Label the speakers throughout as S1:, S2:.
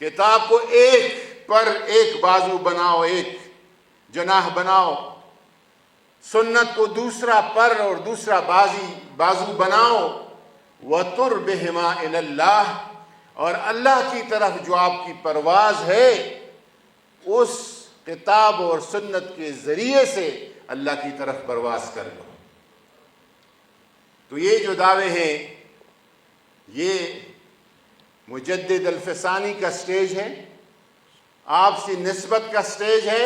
S1: کتاب کو ایک پر ایک بازو بناؤ، ایک جناح بناؤ، سنت کو دوسرا پر اور دوسرا بازو بناؤ، وَتُرْ بِهِمَا إِلَى اللَّهِ، اور اللہ کی طرف جو آپ کی پرواز ہے اس کتاب اور سنت کے ذریعے سے اللہ کی طرف پرواز کر لو۔ تو یہ جو دعوے ہیں یہ مجدد الفسانی کا سٹیج ہے، آپ سے نسبت کا سٹیج ہے۔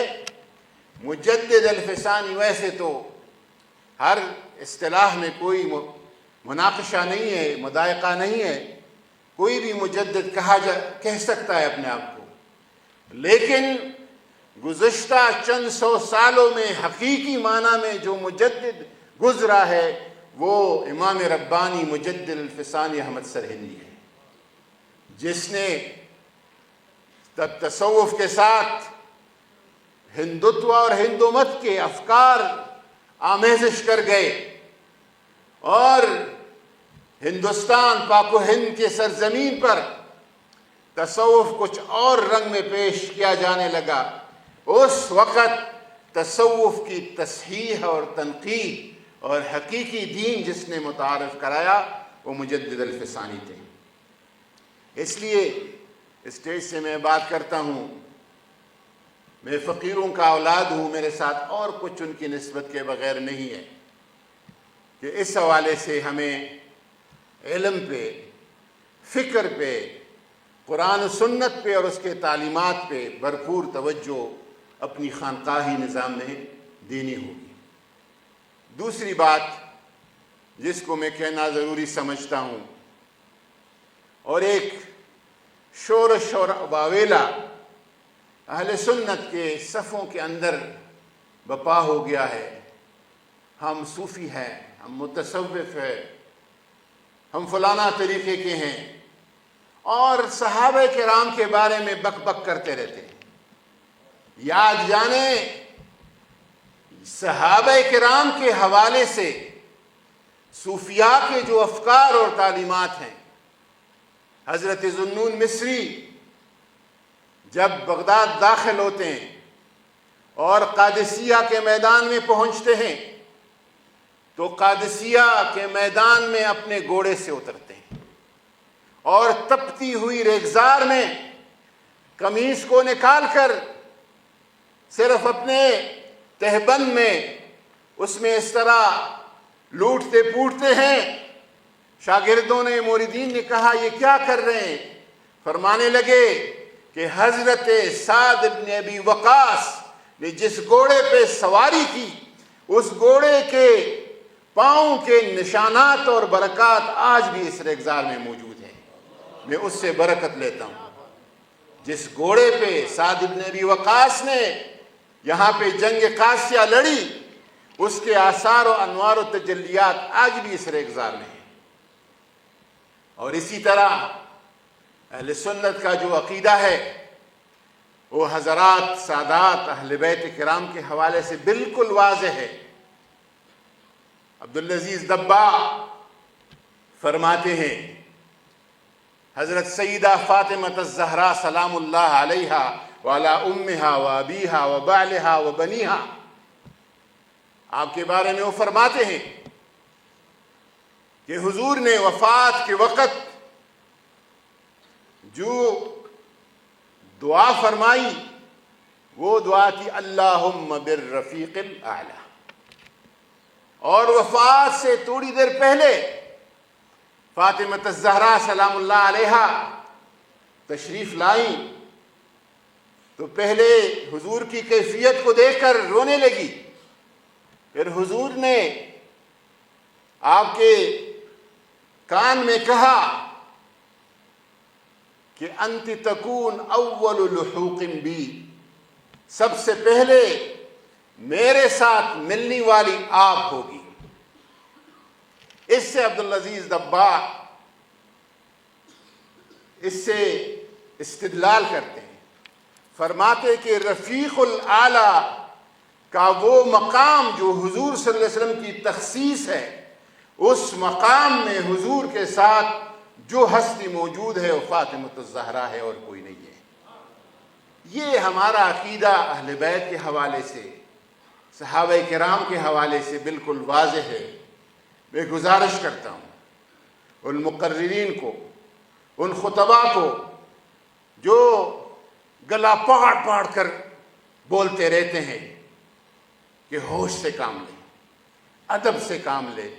S1: مجدد الفسانی ویسے تو ہر اصطلاح میں کوئی مناقشہ نہیں ہے، مضائقہ نہیں ہے، کوئی بھی مجدد کہہ سکتا ہے اپنے آپ کو، لیکن گزشتہ چند سو سالوں میں حقیقی معنی میں جو مجدد گزرا ہے وہ امام ربانی مجدد الفسانی احمد سرہندی ہے، جس نے تصوف کے ساتھ ہندوتو اور ہندو مت کے افکار آمیزش کر گئے اور ہندوستان پاک و ہند کے سرزمین پر تصوف کچھ اور رنگ میں پیش کیا جانے لگا۔ اس وقت تصوف کی تصحیح اور تنقید اور حقیقی دین جس نے متعارف کرایا وہ مجدد الفسانی تھے۔ اس لیے اسٹیج سے میں بات کرتا ہوں، میں فقیروں کا اولاد ہوں، میرے ساتھ اور کچھ ان کی نسبت کے بغیر نہیں ہے کہ اس حوالے سے ہمیں علم پہ، فکر پہ، قرآن و سنت پہ اور اس کے تعلیمات پہ بھرپور توجہ اپنی خانقاہی نظام میں دینی ہوگی۔ دوسری بات جس کو میں کہنا ضروری سمجھتا ہوں، اور ایک شورش اور واویلا اہل سنت کے صفوں کے اندر بپا ہو گیا ہے، ہم صوفی ہیں، ہم متصوف ہیں، ہم فلانا طریقے کے ہیں، اور صحابہ کرام کے بارے میں بک بک کرتے رہتے ہیں۔ یاد جانیں صحابہ کرام کے حوالے سے صوفیاء کے جو افکار اور تعلیمات ہیں، حضرت ذوالنون مصری جب بغداد داخل ہوتے ہیں اور قادسیہ کے میدان میں پہنچتے ہیں تو قادسیہ کے میدان میں اپنے گھوڑے سے اترتے ہیں اور تپتی ہوئی ریگزار میں قمیص کو نکال کر صرف اپنے تہبند میں اس میں اس طرح لوٹتے پوٹتے ہیں۔ شاگردوں نے، موردین نے کہا یہ کیا کر رہے ہیں؟ فرمانے لگے کہ حضرت سعد بن ابی وقاص نے جس گھوڑے پہ سواری کی اس گھوڑے کے پاؤں کے نشانات اور برکات آج بھی اس ریگزار میں موجود ہیں، میں اس سے برکت لیتا ہوں۔ جس گھوڑے پہ سعد بن ابی وقاص نے یہاں پہ جنگ قادسیہ لڑی اس کے آثار و انوار و تجلیات آج بھی اس ریگزار میں ہیں۔ اور اسی طرح اہل سنت کا جو عقیدہ ہے وہ حضرات سادات اہل بیت کرام کے حوالے سے بالکل واضح ہے۔ عبدالعزیز دباغ فرماتے ہیں حضرت سیدہ فاطمہ الزہرا سلام اللہ علیہا وعلی امہا و ابیہا و بعلہا و بنیہا، آپ کے بارے میں وہ فرماتے ہیں کہ حضور نے وفات کے وقت جو دعا فرمائی وہ دعا تھی اللہم بالرفیق الاعلی، اور وفات سے تھوڑی دیر پہلے فاطمہ الزہرا سلام اللہ علیہا تشریف لائیں تو پہلے حضور کی کیفیت کو دیکھ کر رونے لگی، پھر حضور نے آپ کے کان میں کہا کہ انت تکون اول لحوق بی، سب سے پہلے میرے ساتھ ملنے والی آپ ہوگی۔ اس سے عبدالعزیز دباغ اس سے استدلال کرتے ہیں، فرماتے کہ رفیق الاعلیٰ کا وہ مقام جو حضور صلی اللہ علیہ وسلم کی تخصیص ہے، اس مقام میں حضور کے ساتھ جو ہستی موجود ہے وہ فاطمہ الزہرا ہے اور کوئی نہیں ہے۔ یہ ہمارا عقیدہ اہل بیت کے حوالے سے، صحابہ کرام کے حوالے سے بالکل واضح ہے۔ میں گزارش کرتا ہوں ان مقررین کو، ان خطباء کو جو گلا پاڑ پاڑ کر بولتے رہتے ہیں کہ ہوش سے کام لے، ادب سے کام لے،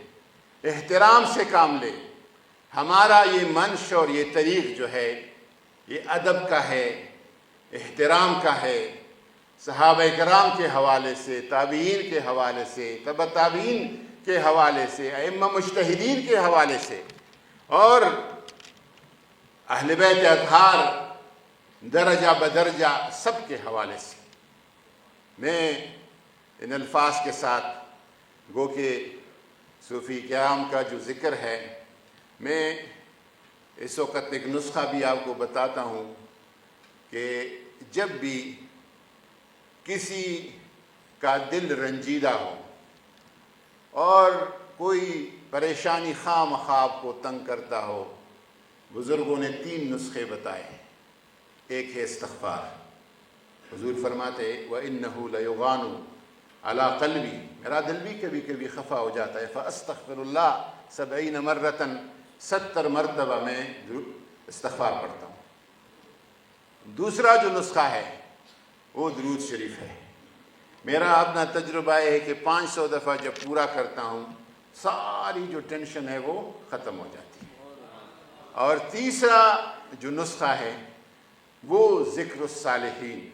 S1: احترام سے کام لے۔ ہمارا یہ منش اور یہ طریق جو ہے یہ ادب کا ہے، احترام کا ہے، صحابہ کرام کے حوالے سے، تابعین کے حوالے سے، تبع تابعین کے حوالے سے، ائمہ مجتہدین کے حوالے سے، اور اہل بیت اطہار درجہ بدرجہ سب کے حوالے سے۔ میں ان الفاظ کے ساتھ گو کہ صوفی کرام کا جو ذکر ہے، میں اس وقت ایک نسخہ بھی آپ کو بتاتا ہوں کہ جب بھی کسی کا دل رنجیدہ ہو اور کوئی پریشانی خواہ مخواہ کو تنگ کرتا ہو، بزرگوں نے 3 نسخے بتائے ہیں۔ ایک ہے استغفار۔ حضور فرماتے وَإِنَّهُ لَيُغَانُ عَلَىٰ قَلْبِي، میرا دل بھی کبھی کبھی خفا ہو جاتا ہے، فَأَسْتَغْفِرُ اللَّهَ 70 مرتن، 70 مرتبہ میں استغفار پڑھتا ہوں۔ دوسرا جو نسخہ ہے وہ درود شریف ہے۔ میرا اپنا تجربہ ہے کہ 500 دفعہ جب پورا کرتا ہوں ساری جو ٹینشن ہے وہ ختم ہو جاتی ہے۔ اور تیسرا جو نسخہ ہے وہ ذکر الصالحین،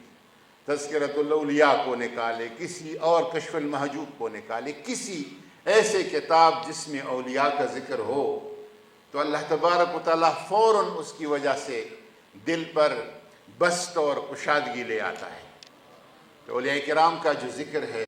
S1: تذکرۃ الاولیاء کو نکالے، کسی اور کشف المحجوب کو نکالے، کسی ایسے کتاب جس میں اولیاء کا ذکر ہو، تو اللہ تبارک و تعالیٰ فوراً اس کی وجہ سے دل پر بسط اور کشادگی لے آتا ہے۔ تو اولیاء کرام کا جو ذکر ہے